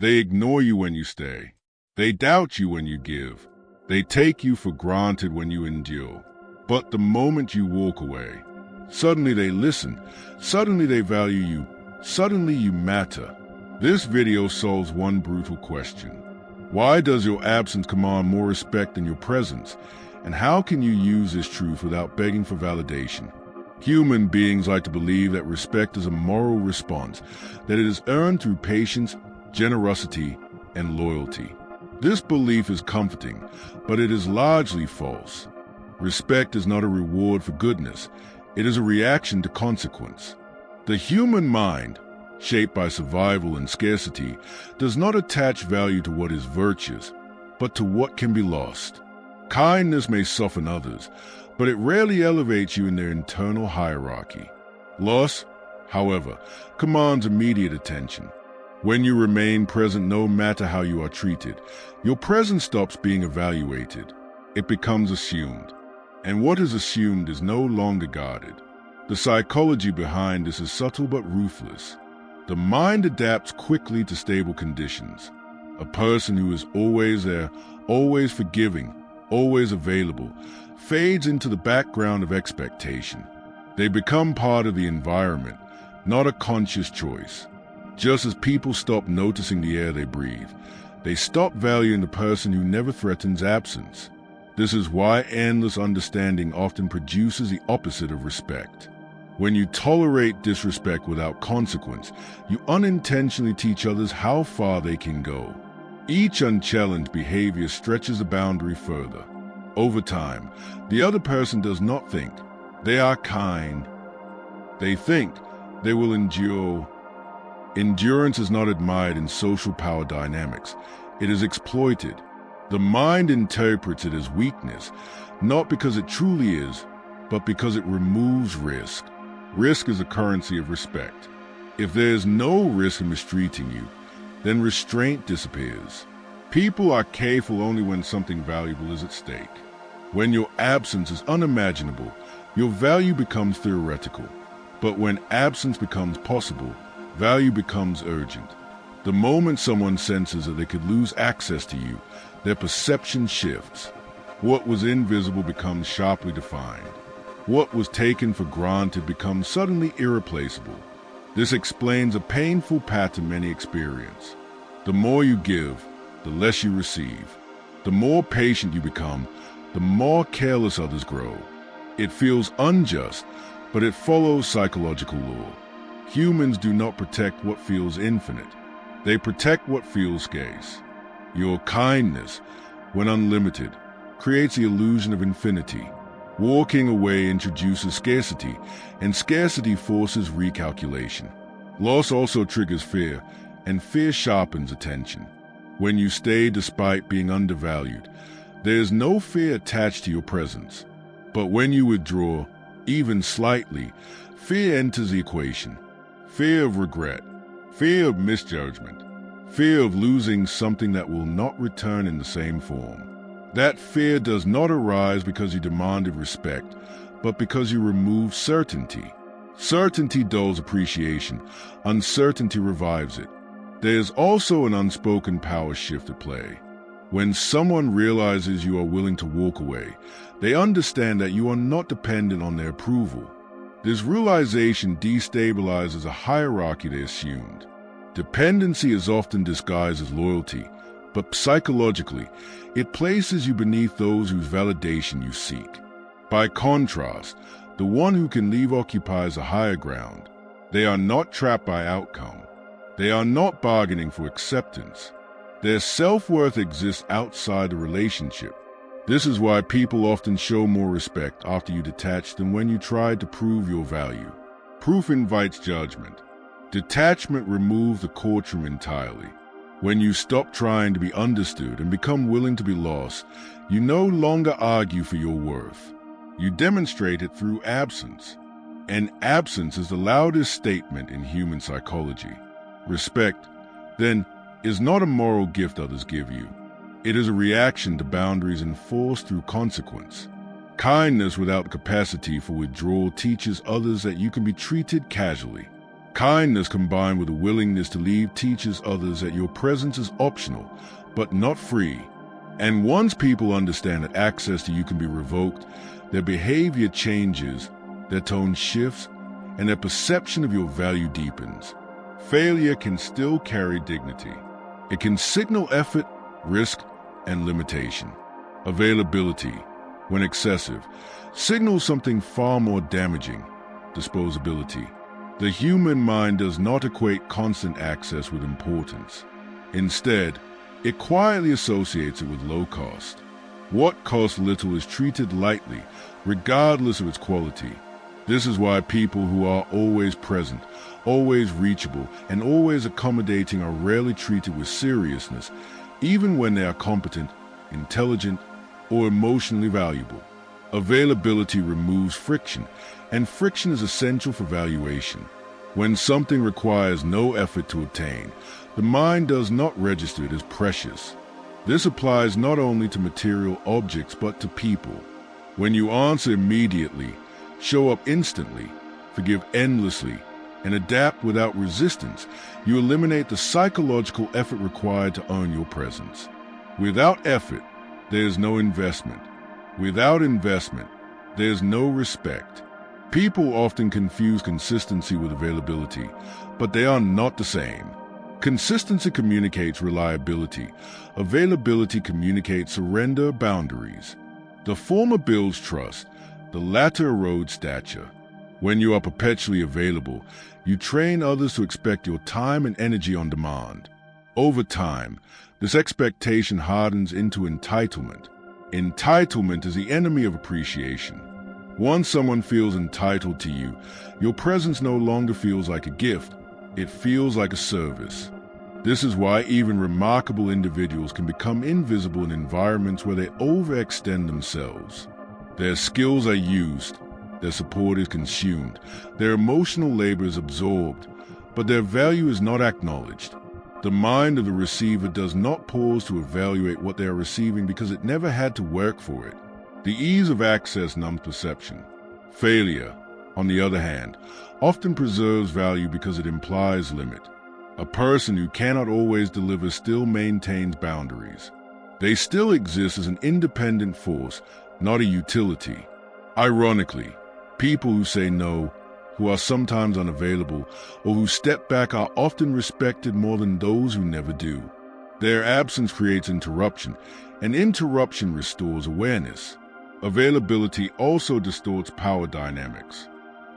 They ignore you when you stay. They doubt you when you give. They take you for granted when you endure. But the moment you walk away, suddenly they listen. Suddenly they value you. Suddenly you matter. This video solves one brutal question. Why does your absence command more respect than your presence? And how can you use this truth without begging for validation? Human beings like to believe that respect is a moral response, that it is earned through patience, generosity, and loyalty. This belief is comforting, but it is largely false. Respect is not a reward for goodness. It is a reaction to consequence. The human mind, shaped by survival and scarcity, does not attach value to what is virtuous, but to what can be lost. Kindness may soften others, but it rarely elevates you in their internal hierarchy. Loss, however, commands immediate attention. When you remain present no matter how you are treated, your presence stops being evaluated. It becomes assumed. And what is assumed is no longer guarded. The psychology behind this is subtle but ruthless. The mind adapts quickly to stable conditions. A person who is always there, always forgiving, always available, fades into the background of expectation. They become part of the environment, not a conscious choice. Just as people stop noticing the air they breathe, they stop valuing the person who never threatens absence. This is why endless understanding often produces the opposite of respect. When you tolerate disrespect without consequence, you unintentionally teach others how far they can go. Each unchallenged behavior stretches the boundary further. Over time, the other person does not think they are kind. They think they will endure. Endurance is not admired in social power dynamics. It is exploited. The mind interprets it as weakness, not because it truly is, but because it removes risk. Risk is a currency of respect. If there is no risk in mistreating you, then restraint disappears. People are careful only when something valuable is at stake. When your absence is unimaginable, your value becomes theoretical. But when absence becomes possible, value becomes urgent. The moment someone senses that they could lose access to you, their perception shifts. What was invisible becomes sharply defined. What was taken for granted becomes suddenly irreplaceable. This explains a painful pattern many experience. The more you give, the less you receive. The more patient you become, the more careless others grow. It feels unjust, but it follows psychological law. Humans do not protect what feels infinite. They protect what feels scarce. Your kindness, when unlimited, creates the illusion of infinity. Walking away introduces scarcity, and scarcity forces recalculation. Loss also triggers fear, and fear sharpens attention. When you stay despite being undervalued, there is no fear attached to your presence. But when you withdraw, even slightly, fear enters the equation. Fear of regret, fear of misjudgment, fear of losing something that will not return in the same form. That fear does not arise because you demanded respect, but because you removed certainty. Certainty dulls appreciation. Uncertainty revives it. There is also an unspoken power shift at play. When someone realizes you are willing to walk away, they understand that you are not dependent on their approval. This realization destabilizes a hierarchy they assumed. Dependency is often disguised as loyalty, but psychologically, it places you beneath those whose validation you seek. By contrast, the one who can leave occupies a higher ground. They are not trapped by outcome. They are not bargaining for acceptance. Their self-worth exists outside the relationship. This is why people often show more respect after you detach than when you tried to prove your value. Proof invites judgment. Detachment removes the courtroom entirely. When you stop trying to be understood and become willing to be lost, you no longer argue for your worth. You demonstrate it through absence. And absence is the loudest statement in human psychology. Respect, then, is not a moral gift others give you. It is a reaction to boundaries enforced through consequence. Kindness without capacity for withdrawal teaches others that you can be treated casually. Kindness combined with a willingness to leave teaches others that your presence is optional, but not free. And once people understand that access to you can be revoked, their behavior changes, their tone shifts, and their perception of your value deepens. Failure can still carry dignity. It can signal effort, risk, and limitation. Availability, when excessive, signals something far more damaging: disposability. The human mind does not equate constant access with importance. Instead, it quietly associates it with low cost. What costs little is treated lightly, regardless of its quality. This is why people who are always present, always reachable, and always accommodating are rarely treated with seriousness, even when they are competent, intelligent, or emotionally valuable. Availability removes friction, and friction is essential for valuation. When something requires no effort to obtain, the mind does not register it as precious. This applies not only to material objects but to people. When you answer immediately, show up instantly, forgive endlessly, and adapt without resistance, you eliminate the psychological effort required to earn your presence. Without effort, there is no investment. Without investment, there is no respect. People often confuse consistency with availability, but they are not the same. Consistency communicates reliability. Availability communicates surrender, boundaries. The former builds trust, the latter erodes stature. When you are perpetually available, you train others to expect your time and energy on demand. Over time, this expectation hardens into entitlement. Entitlement is the enemy of appreciation. Once someone feels entitled to you, your presence no longer feels like a gift, it feels like a service. This is why even remarkable individuals can become invisible in environments where they overextend themselves. Their skills are used, their support is consumed, their emotional labor is absorbed, but their value is not acknowledged. The mind of the receiver does not pause to evaluate what they are receiving because it never had to work for it. The ease of access numbs perception. Failure, on the other hand, often preserves value because it implies limit. A person who cannot always deliver still maintains boundaries. They still exist as an independent force, not a utility. Ironically, people who say no, who are sometimes unavailable, or who step back are often respected more than those who never do. Their absence creates interruption, and interruption restores awareness. Availability also distorts power dynamics.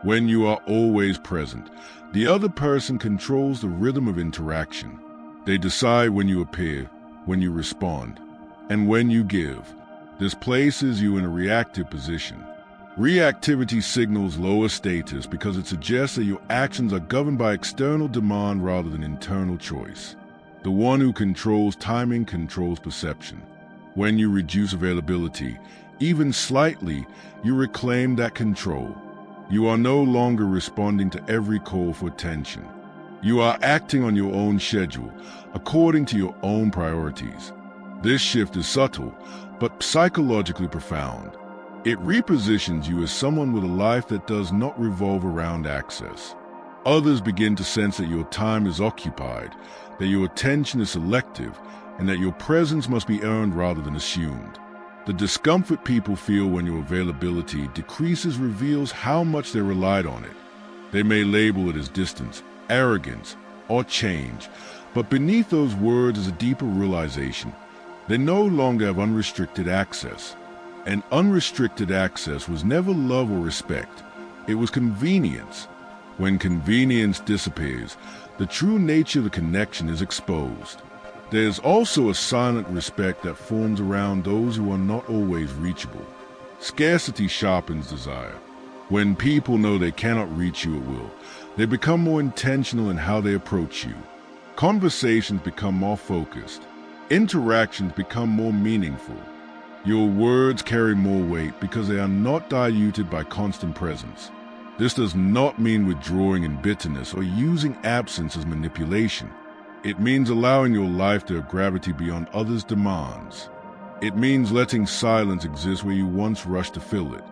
When you are always present, the other person controls the rhythm of interaction. They decide when you appear, when you respond, and when you give. This places you in a reactive position. Reactivity signals lower status because it suggests that your actions are governed by external demand rather than internal choice. The one who controls timing controls perception. When you reduce availability, even slightly, you reclaim that control. You are no longer responding to every call for attention. You are acting on your own schedule, according to your own priorities. This shift is subtle, but psychologically profound. It repositions you as someone with a life that does not revolve around access. Others begin to sense that your time is occupied, that your attention is selective, and that your presence must be earned rather than assumed. The discomfort people feel when your availability decreases reveals how much they relied on it. They may label it as distance, arrogance, or change, but beneath those words is a deeper realization. They no longer have unrestricted access. And unrestricted access was never love or respect. It was convenience. When convenience disappears, the true nature of the connection is exposed. There is also a silent respect that forms around those who are not always reachable. Scarcity sharpens desire. When people know they cannot reach you at will, they become more intentional in how they approach you. Conversations become more focused. Interactions become more meaningful. Your words carry more weight because they are not diluted by constant presence. This does not mean withdrawing in bitterness or using absence as manipulation. It means allowing your life to have gravity beyond others' demands. It means letting silence exist where you once rushed to fill it.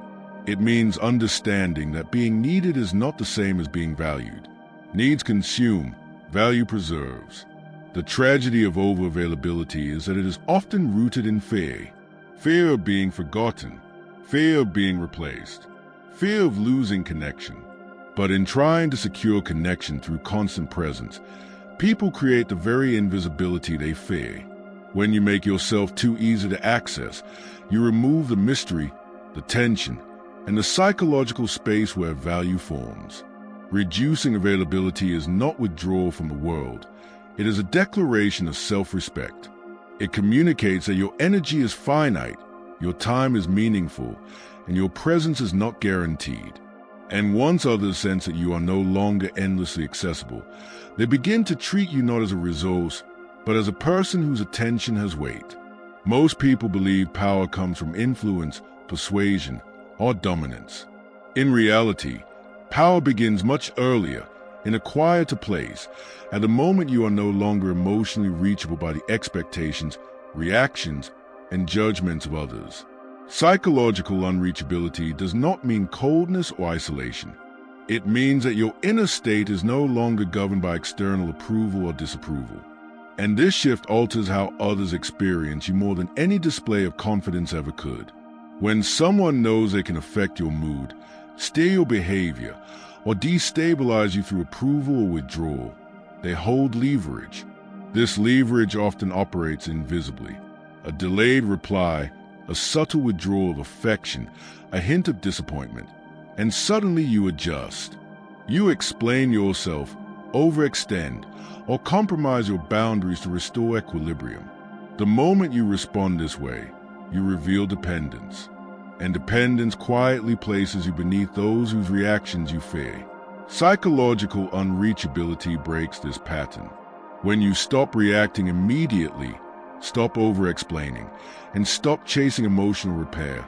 It means understanding that being needed is not the same as being valued. Needs consume, value preserves. The tragedy of over-availability is that it is often rooted in fear. Fear of being forgotten, fear of being replaced, fear of losing connection. But in trying to secure connection through constant presence, people create the very invisibility they fear. When you make yourself too easy to access, you remove the mystery, the tension, and the psychological space where value forms. Reducing availability is not withdrawal from the world. It is a declaration of self-respect. It communicates that your energy is finite, your time is meaningful, and your presence is not guaranteed. And once others sense that you are no longer endlessly accessible, they begin to treat you not as a resource, but as a person whose attention has weight. Most people believe power comes from influence, persuasion, or dominance. In reality, power begins much earlier, in a quieter place, at the moment you are no longer emotionally reachable by the expectations, reactions, and judgments of others. Psychological unreachability does not mean coldness or isolation. It means that your inner state is no longer governed by external approval or disapproval. And this shift alters how others experience you more than any display of confidence ever could. When someone knows they can affect your mood, steer your behavior, or destabilize you through approval or withdrawal, they hold leverage. This leverage often operates invisibly. A delayed reply, a subtle withdrawal of affection, a hint of disappointment, and suddenly you adjust. You explain yourself, overextend, or compromise your boundaries to restore equilibrium. The moment you respond this way, you reveal dependence. And dependence quietly places you beneath those whose reactions you fear. Psychological unreachability breaks this pattern. When you stop reacting immediately, stop over-explaining, and stop chasing emotional repair,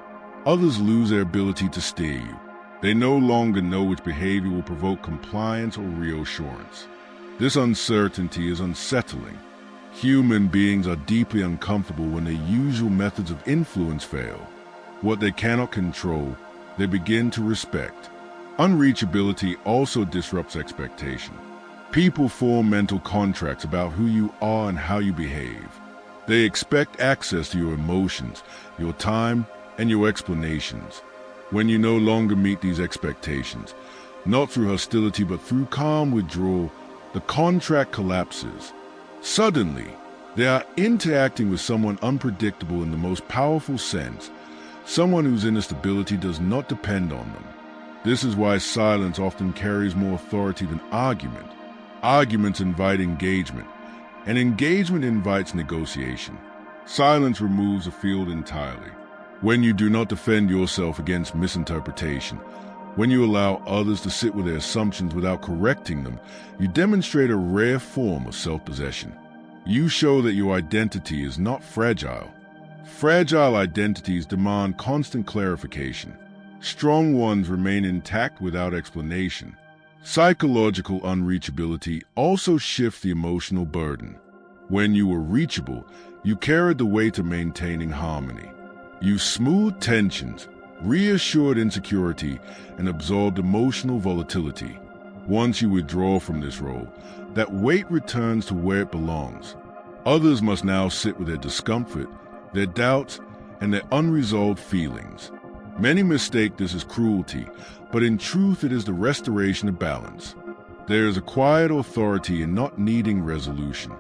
others lose their ability to steer you. They no longer know which behavior will provoke compliance or reassurance. This uncertainty is unsettling. Human beings are deeply uncomfortable when their usual methods of influence fail. What they cannot control, they begin to respect. Unreachability also disrupts expectation. People form mental contracts about who you are and how you behave. They expect access to your emotions, your time, and your explanations. When you no longer meet these expectations, not through hostility but through calm withdrawal, the contract collapses. Suddenly, they are interacting with someone unpredictable in the most powerful sense, someone whose inner stability does not depend on them. This is why silence often carries more authority than argument. Arguments invite engagement, and engagement invites negotiation. Silence removes the field entirely. When you do not defend yourself against misinterpretation, when you allow others to sit with their assumptions without correcting them, you demonstrate a rare form of self-possession. You show that your identity is not fragile. Fragile identities demand constant clarification. Strong ones remain intact without explanation. Psychological unreachability also shifts the emotional burden. When you were reachable, you carried the weight of maintaining harmony. You smoothed tensions, reassured insecurity, and absorbed emotional volatility. Once you withdraw from this role, that weight returns to where it belongs. Others must now sit with their discomfort, their doubts, and their unresolved feelings. Many mistake this as cruelty, but in truth it is the restoration of balance. There is a quiet authority in not needing resolution.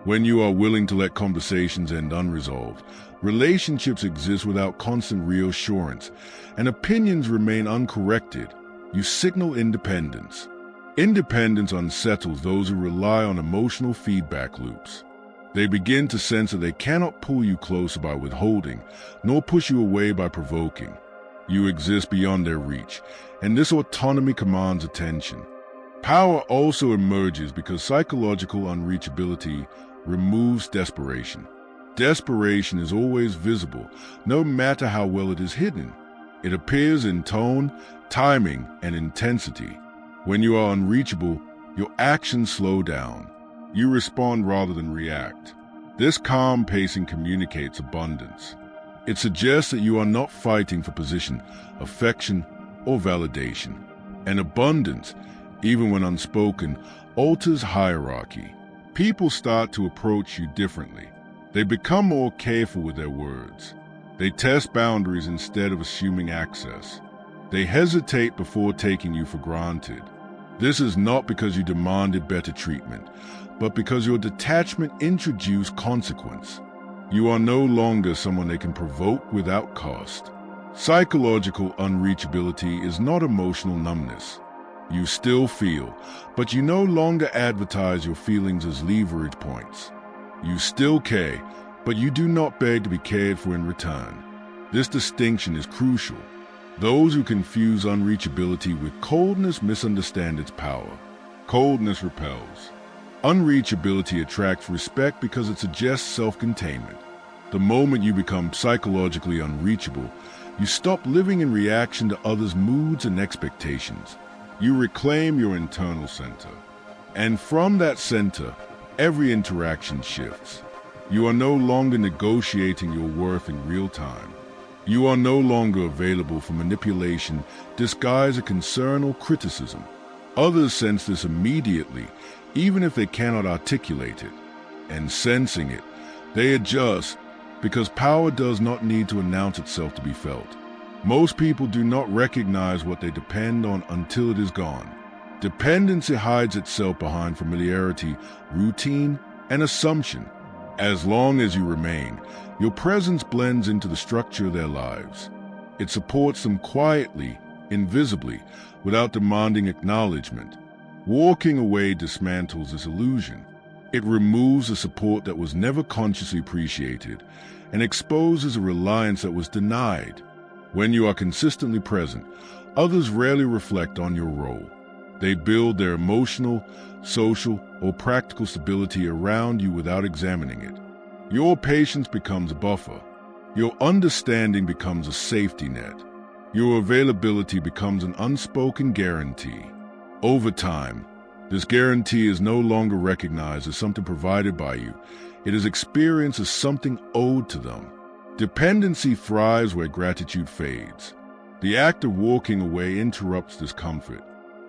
When you are willing to let conversations end unresolved, relationships exist without constant reassurance, and opinions remain uncorrected. You signal independence. Independence unsettles those who rely on emotional feedback loops. They begin to sense that they cannot pull you closer by withholding, nor push you away by provoking. You exist beyond their reach, and this autonomy commands attention. Power also emerges because psychological unreachability removes desperation. Desperation is always visible, no matter how well it is hidden. It appears in tone, timing, and intensity. When you are unreachable, your actions slow down. You respond rather than react. This calm pacing communicates abundance. It suggests that you are not fighting for position, affection, or validation. And abundance, even when unspoken, alters hierarchy. People start to approach you differently. They become more careful with their words. They test boundaries instead of assuming access. They hesitate before taking you for granted. This is not because you demanded better treatment, but because your detachment introduced consequence. You are no longer someone they can provoke without cost. Psychological unreachability is not emotional numbness. You still feel, but you no longer advertise your feelings as leverage points. You still care, but you do not beg to be cared for in return. This distinction is crucial. Those who confuse unreachability with coldness misunderstand its power. Coldness repels. Unreachability attracts respect because it suggests self-containment. The moment you become psychologically unreachable, you stop living in reaction to others' moods and expectations. You reclaim your internal center. And from that center, every interaction shifts. You are no longer negotiating your worth in real time. You are no longer available for manipulation, disguise a concern or criticism. Others sense this immediately, even if they cannot articulate it. And sensing it, they adjust because power does not need to announce itself to be felt. Most people do not recognize what they depend on until it is gone. Dependency hides itself behind familiarity, routine, and assumption. As long as you remain, your presence blends into the structure of their lives. It supports them quietly, invisibly, without demanding acknowledgement. Walking away dismantles this illusion. It removes the support that was never consciously appreciated and exposes a reliance that was denied. When you are consistently present, others rarely reflect on your role. They build their emotional, social, or practical stability around you without examining it. Your patience becomes a buffer. Your understanding becomes a safety net. Your availability becomes an unspoken guarantee. Over time, this guarantee is no longer recognized as something provided by you. It is experienced as something owed to them. Dependency thrives where gratitude fades. The act of walking away interrupts this comfort.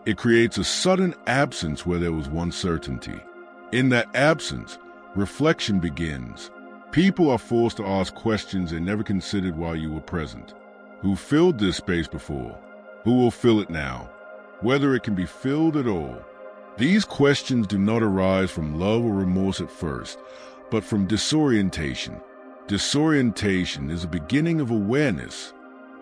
It creates a sudden absence where there was once certainty. In that absence, reflection begins. People are forced to ask questions they never considered while you were present. Who filled this space before? Who will fill it now? Whether it can be filled at all. These questions do not arise from love or remorse at first, but from disorientation. Disorientation is the beginning of awareness.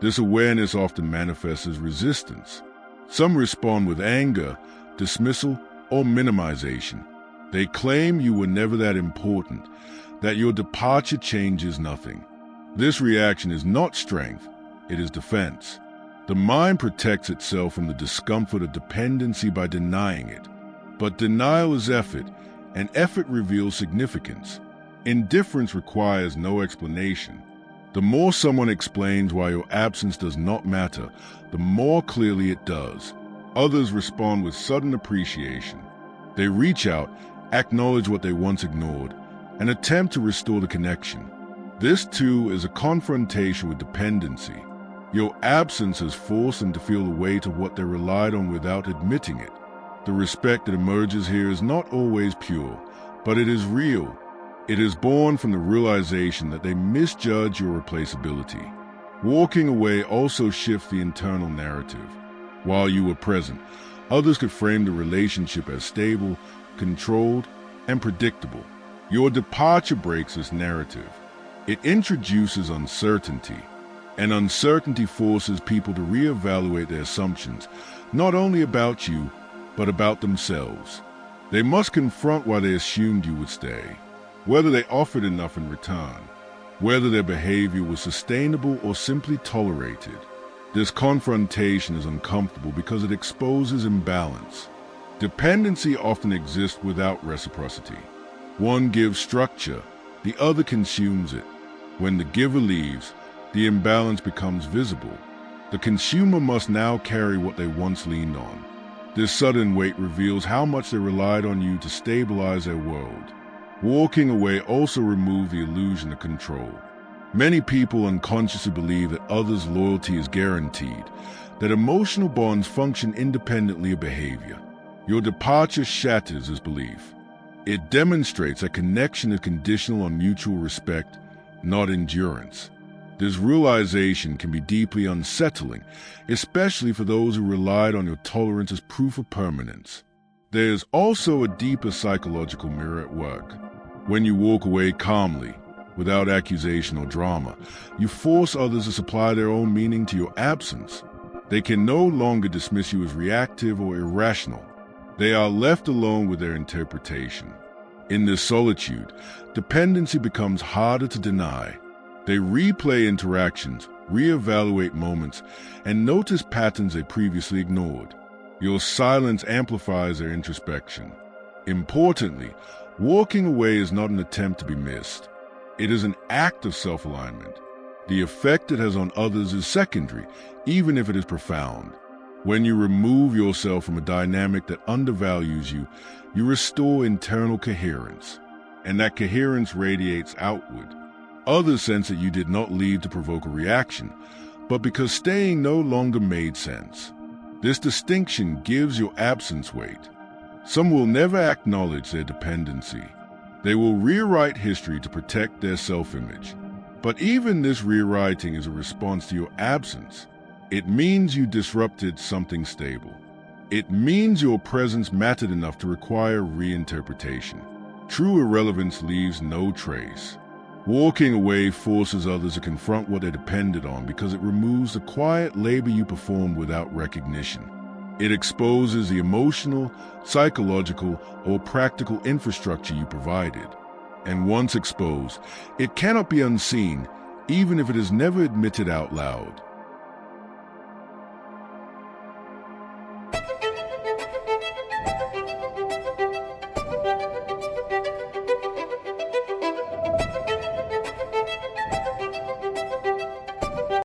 This awareness often manifests as resistance. Some respond with anger, dismissal, or minimization. They claim you were never that important, that your departure changes nothing. This reaction is not strength, it is defense. The mind protects itself from the discomfort of dependency by denying it. But denial is effort, and effort reveals significance. Indifference requires no explanation. The more someone explains why your absence does not matter, the more clearly it does. Others respond with sudden appreciation. They reach out, acknowledge what they once ignored, and attempt to restore the connection. This, too, is a confrontation with dependency. Your absence has forced them to feel the weight of what they relied on without admitting it. The respect that emerges here is not always pure, but it is real. It is born from the realization that they misjudge your replaceability. Walking away also shifts the internal narrative. While you were present, others could frame the relationship as stable, controlled, and predictable. Your departure breaks this narrative. It introduces uncertainty, and uncertainty forces people to reevaluate their assumptions, not only about you, but about themselves. They must confront why they assumed you would stay, whether they offered enough in return, whether their behavior was sustainable or simply tolerated. This confrontation is uncomfortable because it exposes imbalance. Dependency often exists without reciprocity. One gives structure, the other consumes it. When the giver leaves, the imbalance becomes visible. The consumer must now carry what they once leaned on. This sudden weight reveals how much they relied on you to stabilize their world. Walking away also removes the illusion of control. Many people unconsciously believe that others' loyalty is guaranteed, that emotional bonds function independently of behavior. Your departure shatters this belief. It demonstrates that connection is conditional on mutual respect, not endurance. This realization can be deeply unsettling, especially for those who relied on your tolerance as proof of permanence. There is also a deeper psychological mirror at work. When you walk away calmly, without accusation or drama, you force others to supply their own meaning to your absence. They can no longer dismiss you as reactive or irrational. They are left alone with their interpretation. In this solitude, dependency becomes harder to deny. They replay interactions, reevaluate moments, and notice patterns they previously ignored. Your silence amplifies their introspection. Importantly, walking away is not an attempt to be missed. It is an act of self-alignment. The effect it has on others is secondary, even if it is profound. When you remove yourself from a dynamic that undervalues you, you restore internal coherence, and that coherence radiates outward. Others sense that you did not leave to provoke a reaction, but because staying no longer made sense. This distinction gives your absence weight. Some will never acknowledge their dependency. They will rewrite history to protect their self-image. But even this rewriting is a response to your absence. It means you disrupted something stable. It means your presence mattered enough to require reinterpretation. True irrelevance leaves no trace. Walking away forces others to confront what they depended on because it removes the quiet labor you performed without recognition. It exposes the emotional, psychological, or practical infrastructure you provided. And once exposed, it cannot be unseen, even if it is never admitted out loud.